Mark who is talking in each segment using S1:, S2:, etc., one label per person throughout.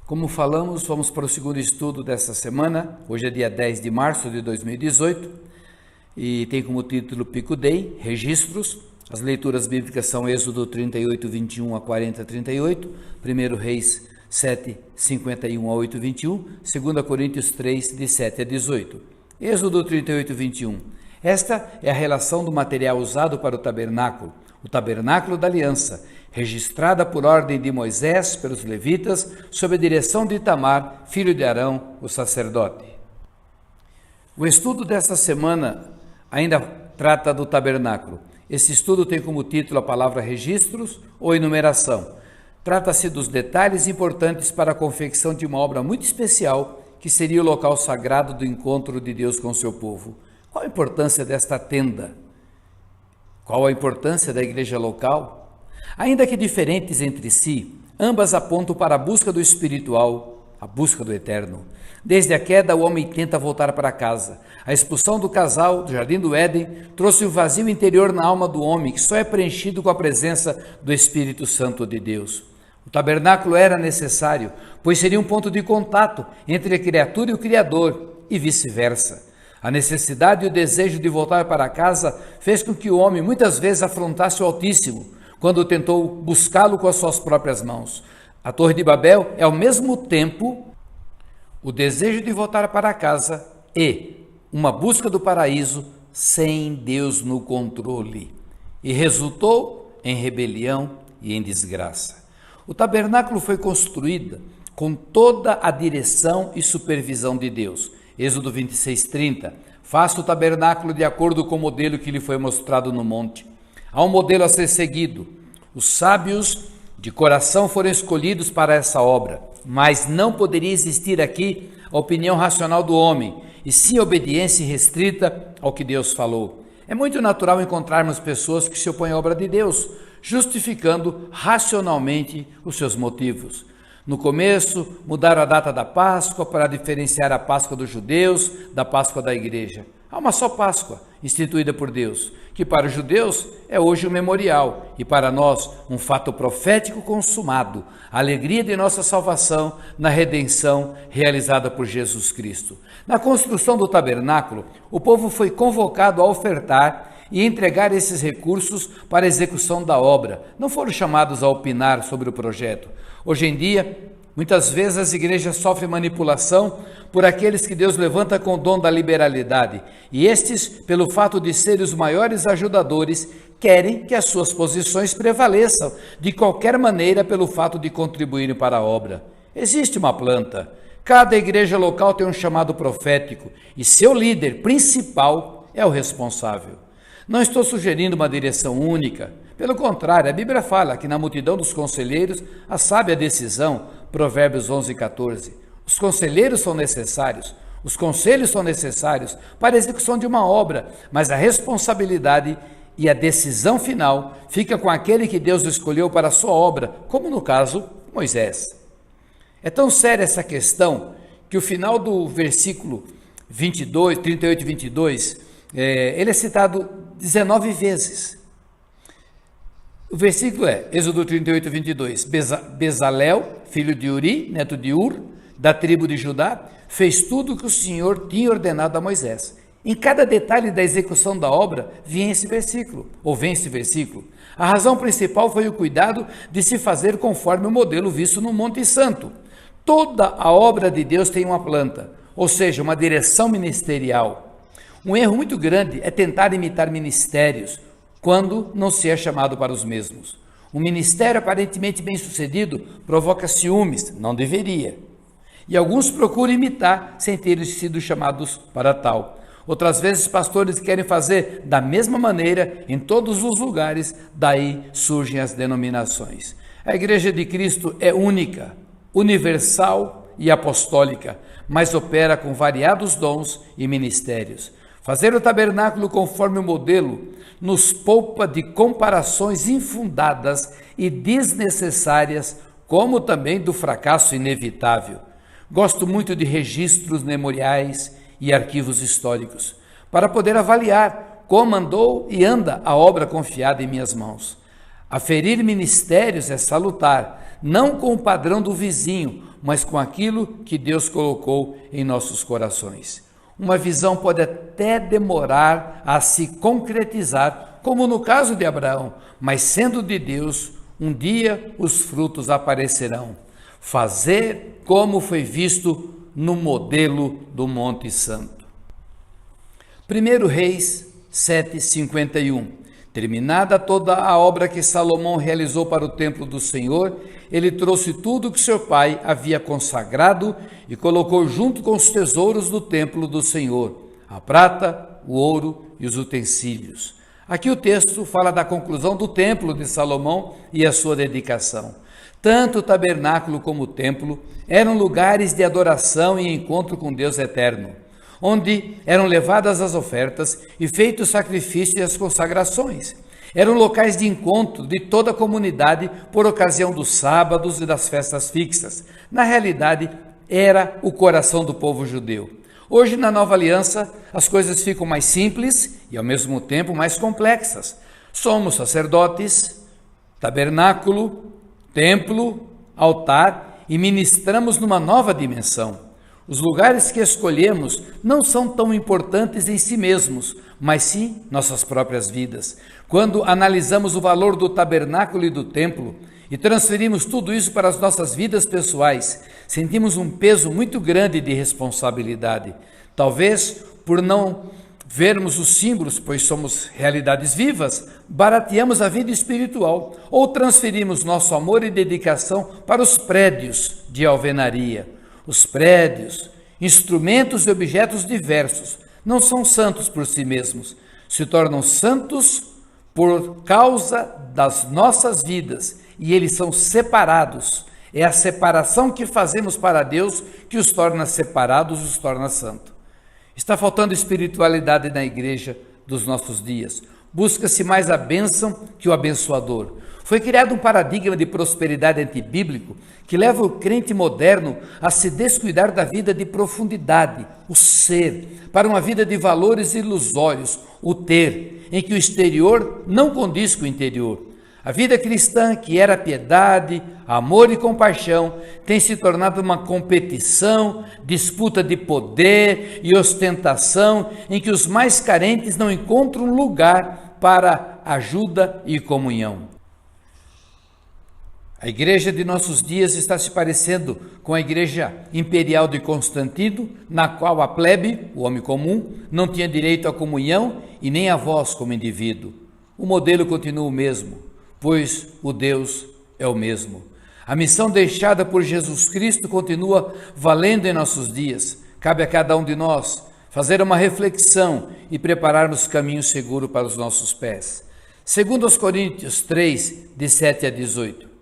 S1: Como falamos, vamos para o segundo estudo dessa semana. Hoje é dia 10 de março de 2018 e tem como título Pico Dei, Registros. As leituras bíblicas são Êxodo 38, 21 a 40, 38, 1 Reis 7, 51 a 8, 21, 2 Coríntios 3, de 7 a 18. Êxodo 38, 21. Esta é a relação do material usado para o tabernáculo da aliança, registrada por ordem de Moisés pelos levitas, sob a direção de Itamar, filho de Arão, o sacerdote. O estudo desta semana ainda trata do tabernáculo. Esse estudo tem como título a palavra registros ou enumeração. Trata-se dos detalhes importantes para a confecção de uma obra muito especial, que seria o local sagrado do encontro de Deus com seu povo. Qual a importância desta tenda? Qual a importância da igreja local? Ainda que diferentes entre si, ambas apontam para a busca do espiritual, a busca do eterno. Desde a queda, o homem tenta voltar para casa. A expulsão do casal do Jardim do Éden trouxe um vazio interior na alma do homem, que só é preenchido com a presença do Espírito Santo de Deus. O tabernáculo era necessário, pois seria um ponto de contato entre a criatura e o Criador, e vice-versa. A necessidade e o desejo de voltar para casa fez com que o homem muitas vezes afrontasse o Altíssimo, quando tentou buscá-lo com as suas próprias mãos. A Torre de Babel é ao mesmo tempo o desejo de voltar para casa e uma busca do paraíso sem Deus no controle. E resultou em rebelião e em desgraça. O tabernáculo foi construído com toda a direção e supervisão de Deus. Êxodo 26:30, faça o tabernáculo de acordo com o modelo que lhe foi mostrado no monte. Há um modelo a ser seguido. Os sábios de coração foram escolhidos para essa obra, mas não poderia existir aqui a opinião racional do homem, e sim a obediência restrita ao que Deus falou. É muito natural encontrarmos pessoas que se opõem à obra de Deus, justificando racionalmente os seus motivos. No começo, mudaram a data da Páscoa para diferenciar a Páscoa dos judeus da Páscoa da igreja. Há uma só Páscoa, instituída por Deus, que para os judeus é hoje um memorial e para nós um fato profético consumado, a alegria de nossa salvação na redenção realizada por Jesus Cristo. Na construção do tabernáculo, o povo foi convocado a ofertar e entregar esses recursos para a execução da obra. Não foram chamados a opinar sobre o projeto. Hoje em dia, muitas vezes as igrejas sofrem manipulação por aqueles que Deus levanta com o dom da liberalidade, e estes, pelo fato de serem os maiores ajudadores, querem que as suas posições prevaleçam de qualquer maneira pelo fato de contribuírem para a obra. Existe uma planta. Cada igreja local tem um chamado profético e seu líder principal é o responsável. Não estou sugerindo uma direção única. Pelo contrário, a Bíblia fala que na multidão dos conselheiros há sábia decisão, Provérbios 11:14. Os conselheiros são necessários, os conselhos são necessários para a execução de uma obra, mas a responsabilidade e a decisão final fica com aquele que Deus escolheu para a sua obra, como no caso Moisés. É tão séria essa questão que o final do versículo 38 e 22, ele é citado 19 vezes. O versículo é, Êxodo 38, 22, Bezalel, filho de Uri, neto de Ur, da tribo de Judá, fez tudo o que o Senhor tinha ordenado a Moisés. Em cada detalhe da execução da obra, vem esse versículo. A razão principal foi o cuidado de se fazer conforme o modelo visto no Monte Santo. Toda a obra de Deus tem uma planta, ou seja, uma direção ministerial. Um erro muito grande é tentar imitar ministérios, quando não se é chamado para os mesmos. Um ministério aparentemente bem-sucedido provoca ciúmes, não deveria. E alguns procuram imitar sem terem sido chamados para tal. Outras vezes pastores querem fazer da mesma maneira em todos os lugares, daí surgem as denominações. A Igreja de Cristo é única, universal e apostólica, mas opera com variados dons e ministérios. Fazer o tabernáculo conforme o modelo nos poupa de comparações infundadas e desnecessárias, como também do fracasso inevitável. Gosto muito de registros memoriais e arquivos históricos, para poder avaliar como andou e anda a obra confiada em minhas mãos. Aferir ministérios é salutar, não com o padrão do vizinho, mas com aquilo que Deus colocou em nossos corações. Uma visão pode até demorar a se concretizar, como no caso de Abraão, mas sendo de Deus, um dia os frutos aparecerão. Fazer como foi visto no modelo do Monte Santo. 1 Reis 7:51. Terminada toda a obra que Salomão realizou para o templo do Senhor, ele trouxe tudo que seu pai havia consagrado e colocou junto com os tesouros do templo do Senhor, a prata, o ouro e os utensílios. Aqui o texto fala da conclusão do templo de Salomão e a sua dedicação. Tanto o tabernáculo como o templo eram lugares de adoração e encontro com Deus eterno, onde eram levadas as ofertas e feitos os sacrifícios e as consagrações. Eram locais de encontro de toda a comunidade por ocasião dos sábados e das festas fixas. Na realidade, era o coração do povo judeu. Hoje, na Nova Aliança, as coisas ficam mais simples e, ao mesmo tempo, mais complexas. Somos sacerdotes, tabernáculo, templo, altar e ministramos numa nova dimensão. Os lugares que escolhemos não são tão importantes em si mesmos, mas sim nossas próprias vidas. Quando analisamos o valor do tabernáculo e do templo e transferimos tudo isso para as nossas vidas pessoais, sentimos um peso muito grande de responsabilidade. Talvez por não vermos os símbolos, pois somos realidades vivas, barateamos a vida espiritual ou transferimos nosso amor e dedicação para os prédios de alvenaria. Os prédios, instrumentos e objetos diversos não são santos por si mesmos, se tornam santos por causa das nossas vidas e eles são separados. É a separação que fazemos para Deus que os torna separados e os torna santos. Está faltando espiritualidade na igreja dos nossos dias. Busca-se mais a bênção que o abençoador. Foi criado um paradigma de prosperidade antibíblico que leva o crente moderno a se descuidar da vida de profundidade, o ser, para uma vida de valores ilusórios, o ter, em que o exterior não condiz com o interior. A vida cristã, que era piedade, amor e compaixão, tem se tornado uma competição, disputa de poder e ostentação, em que os mais carentes não encontram lugar para ajuda e comunhão. A igreja de nossos dias está se parecendo com a igreja imperial de Constantino, na qual a plebe, o homem comum, não tinha direito à comunhão e nem a voz como indivíduo. O modelo continua o mesmo, pois o Deus é o mesmo. A missão deixada por Jesus Cristo continua valendo em nossos dias. Cabe a cada um de nós fazer uma reflexão e prepararmos caminho seguro para os nossos pés. Segundo aos Coríntios 3, de 7 a 18.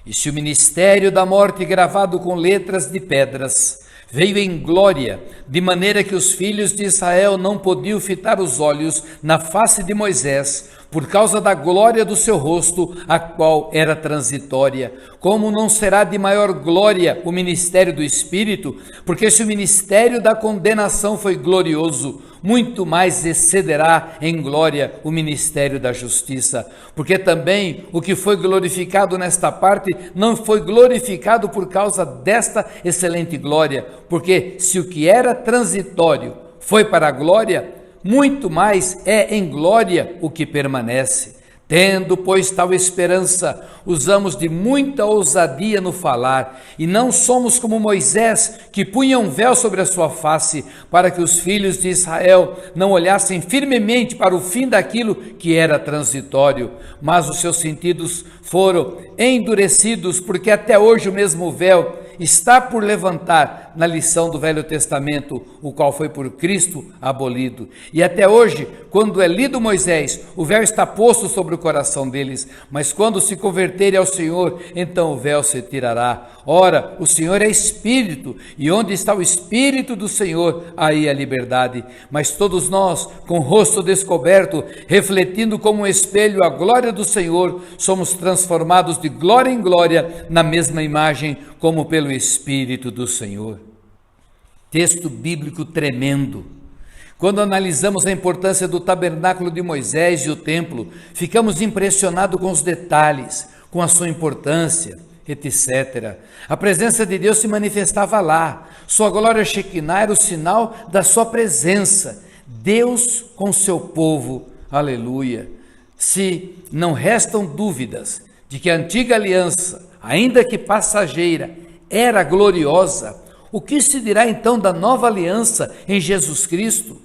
S1: E se o ministério da morte gravado com letras de pedras veio em glória, de maneira que os filhos de Israel não podiam fitar os olhos na face de Moisés, por causa da glória do seu rosto, a qual era transitória, como não será de maior glória o ministério do Espírito? Porque se o ministério da condenação foi glorioso, muito mais excederá em glória o ministério da justiça. Porque também o que foi glorificado nesta parte não foi glorificado por causa desta excelente glória, porque se o que era transitório foi para a glória, muito mais é em glória o que permanece. Tendo, pois, tal esperança, usamos de muita ousadia no falar, e não somos como Moisés, que punha um véu sobre a sua face, para que os filhos de Israel não olhassem firmemente para o fim daquilo que era transitório, mas os seus sentidos foram endurecidos, porque até hoje o mesmo véu está por levantar na lição do Velho Testamento, o qual foi por Cristo abolido. E até hoje, quando é lido Moisés, o véu está posto sobre o coração deles, mas quando se converterem ao Senhor, então o véu se tirará. Ora, o Senhor é Espírito, e onde está o Espírito do Senhor, aí a liberdade. Mas todos nós, com o rosto descoberto, refletindo como um espelho a glória do Senhor, somos transformados de glória em glória na mesma imagem, como pelo Espírito do Senhor. Texto bíblico tremendo. Quando analisamos a importância do tabernáculo de Moisés e o templo, ficamos impressionados com os detalhes, com a sua importância. etc. A presença de Deus se manifestava lá. Sua glória Shekinah era o sinal da sua presença. Deus com seu povo. Aleluia. Se não restam dúvidas de que a antiga aliança, ainda que passageira, era gloriosa, o que se dirá então da nova aliança em Jesus Cristo?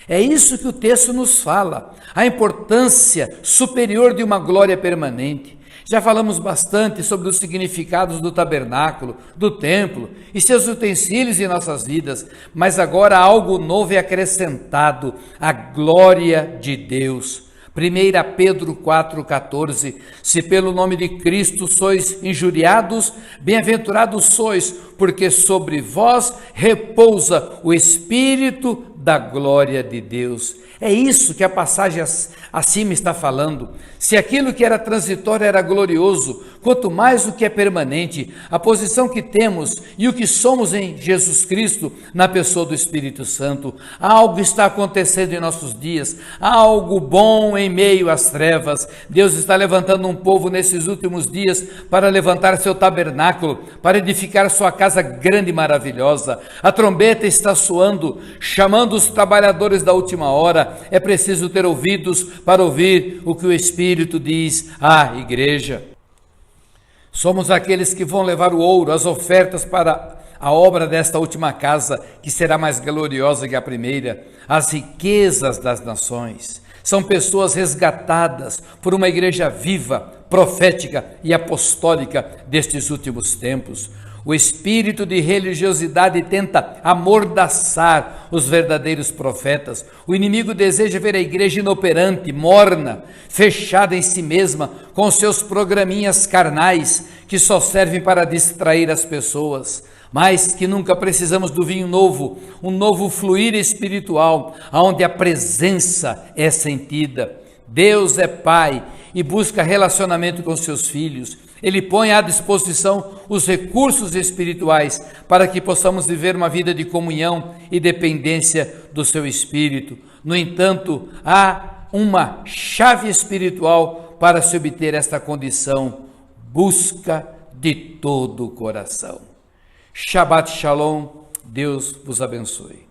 S1: É isso que o texto nos fala, a importância superior de uma glória permanente. Já falamos bastante sobre os significados do tabernáculo, do templo e seus utensílios em nossas vidas, mas agora algo novo é acrescentado, a glória de Deus. 1 Pedro 4,14, se pelo nome de Cristo sois injuriados, bem-aventurados sois, porque sobre vós repousa o Espírito da glória de Deus. É isso que a passagem acima está falando. Se aquilo que era transitório era glorioso, quanto mais o que é permanente, a posição que temos e o que somos em Jesus Cristo, na pessoa do Espírito Santo. Algo está acontecendo em nossos dias, algo bom em meio às trevas. Deus está levantando um povo nesses últimos dias para levantar seu tabernáculo, para edificar sua casa grande e maravilhosa. A trombeta está soando, chamando os trabalhadores da última hora. É preciso ter ouvidos para ouvir o que o Espírito diz à igreja. Somos aqueles que vão levar o ouro, as ofertas para a obra desta última casa, que será mais gloriosa que a primeira, as riquezas das nações. São pessoas resgatadas por uma igreja viva, profética e apostólica destes últimos tempos. O espírito de religiosidade tenta amordaçar os verdadeiros profetas. O inimigo deseja ver a igreja inoperante, morna, fechada em si mesma, com seus programinhas carnais, que só servem para distrair as pessoas. Mais que nunca precisamos do vinho novo, um novo fluir espiritual, onde a presença é sentida. Deus é Pai e busca relacionamento com seus filhos. Ele põe à disposição os recursos espirituais para que possamos viver uma vida de comunhão e dependência do seu Espírito. No entanto, há uma chave espiritual para se obter esta condição: busca de todo o coração. Shabbat Shalom, Deus vos abençoe.